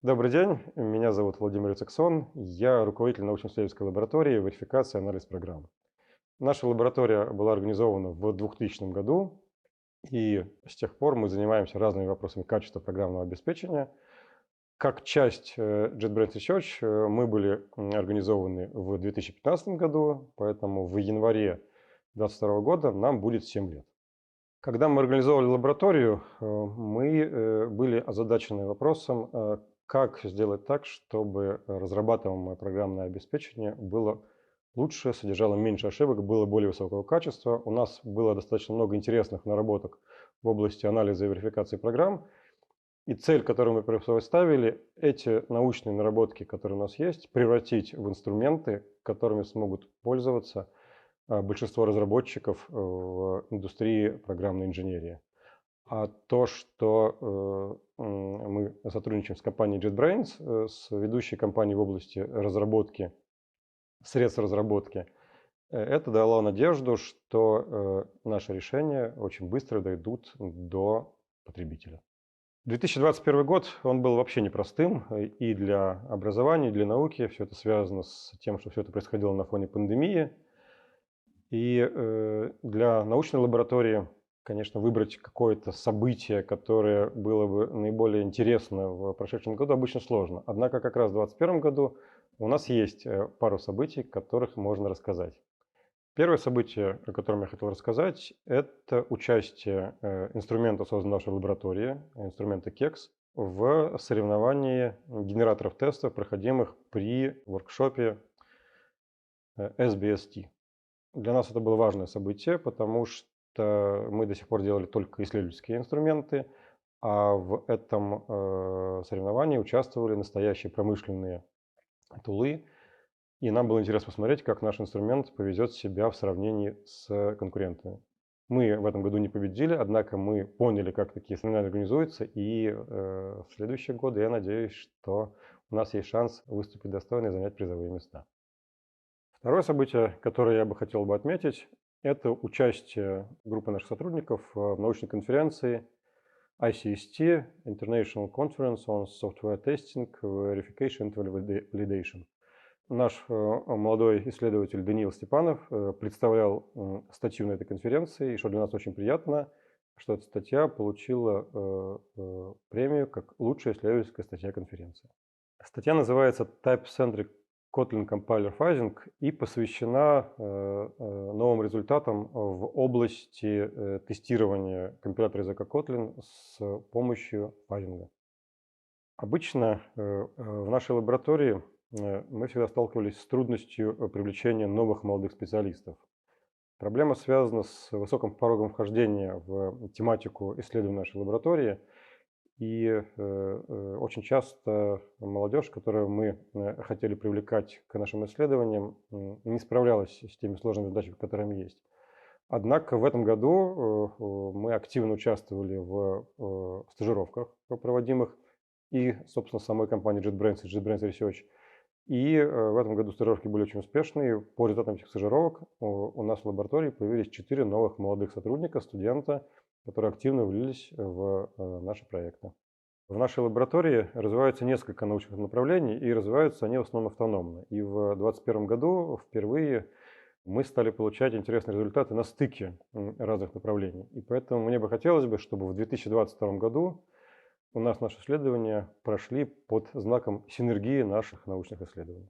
Добрый день, меня зовут Владимир Ицексон, я руководитель научно-исследовательской лаборатории верификации и анализ программ. Наша лаборатория была организована в 2000 году, и с тех пор мы занимаемся разными вопросами качества программного обеспечения. Как часть JetBrains Research мы были организованы в 2015 году, поэтому в январе 2022 года нам будет 7 лет. Когда мы организовывали лабораторию, мы были озадачены вопросом, как сделать так, чтобы разрабатываемое программное обеспечение было лучше, содержало меньше ошибок, было более высокого качества. У нас было достаточно много интересных наработок в области анализа и верификации программ. И цель, которую мы перед собой ставили, эти научные наработки, которые у нас есть, превратить в инструменты, которыми смогут пользоваться большинство разработчиков в индустрии программной инженерии. А то, что мы сотрудничаем с компанией JetBrains, с ведущей компанией в области разработки, средств разработки, это дало надежду, что наши решения очень быстро дойдут до потребителя. 2021 год, он был вообще непростым и для образования, и для науки. Все это связано с тем, что все это происходило на фоне пандемии. И для научной лаборатории, конечно, выбрать какое-то событие, которое было бы наиболее интересно в прошедшем году, обычно сложно. Однако как раз в 2021 году у нас есть пару событий, о которых можно рассказать. Первое событие, о котором я хотел рассказать, это участие инструмента, созданного в нашей лаборатории, инструмента KEX, в соревновании генераторов тестов, проходимых при воркшопе SBST. Для нас это было важное событие, потому что мы до сих пор делали только исследовательские инструменты, а в этом соревновании участвовали настоящие промышленные тулы, и нам было интересно посмотреть, как наш инструмент поведет себя в сравнении с конкурентами. Мы в этом году не победили, однако мы поняли, как такие соревнования организуются, и в следующие годы я надеюсь, что у нас есть шанс выступить достойно и занять призовые места. Второе событие, которое я бы хотел отметить, это участие группы наших сотрудников в научной конференции ICST, International Conference on Software Testing, Verification and Validation. Наш молодой исследователь Даниил Степанов представлял статью на этой конференции, и что для нас очень приятно, что эта статья получила премию как лучшая исследовательская статья конференции. Статья называется Type-Centric Kotlin Compiler Fuzzing и посвящена новым результатам в области тестирования компилятора языка Kotlin с помощью фазинга. Обычно в нашей лаборатории мы всегда сталкивались с трудностью привлечения новых молодых специалистов. Проблема связана с высоким порогом вхождения в тематику исследований нашей лаборатории. И очень часто молодежь, которую мы хотели привлекать к нашим исследованиям, не справлялась с теми сложными задачами, которые есть. Однако в этом году мы активно участвовали в стажировках, проводимых и, собственно, самой компанией JetBrains и JetBrains Research. И в этом году стажировки были очень успешные. По результатам этих стажировок у нас в лаборатории появились 4 новых молодых сотрудника, студента, которые активно влились в наши проекты. В нашей лаборатории развиваются несколько научных направлений, и развиваются они в основном автономно. И в 2021 году впервые мы стали получать интересные результаты на стыке разных направлений. И поэтому мне бы хотелось бы, чтобы в 2022 году у нас наши исследования прошли под знаком синергии наших научных исследований.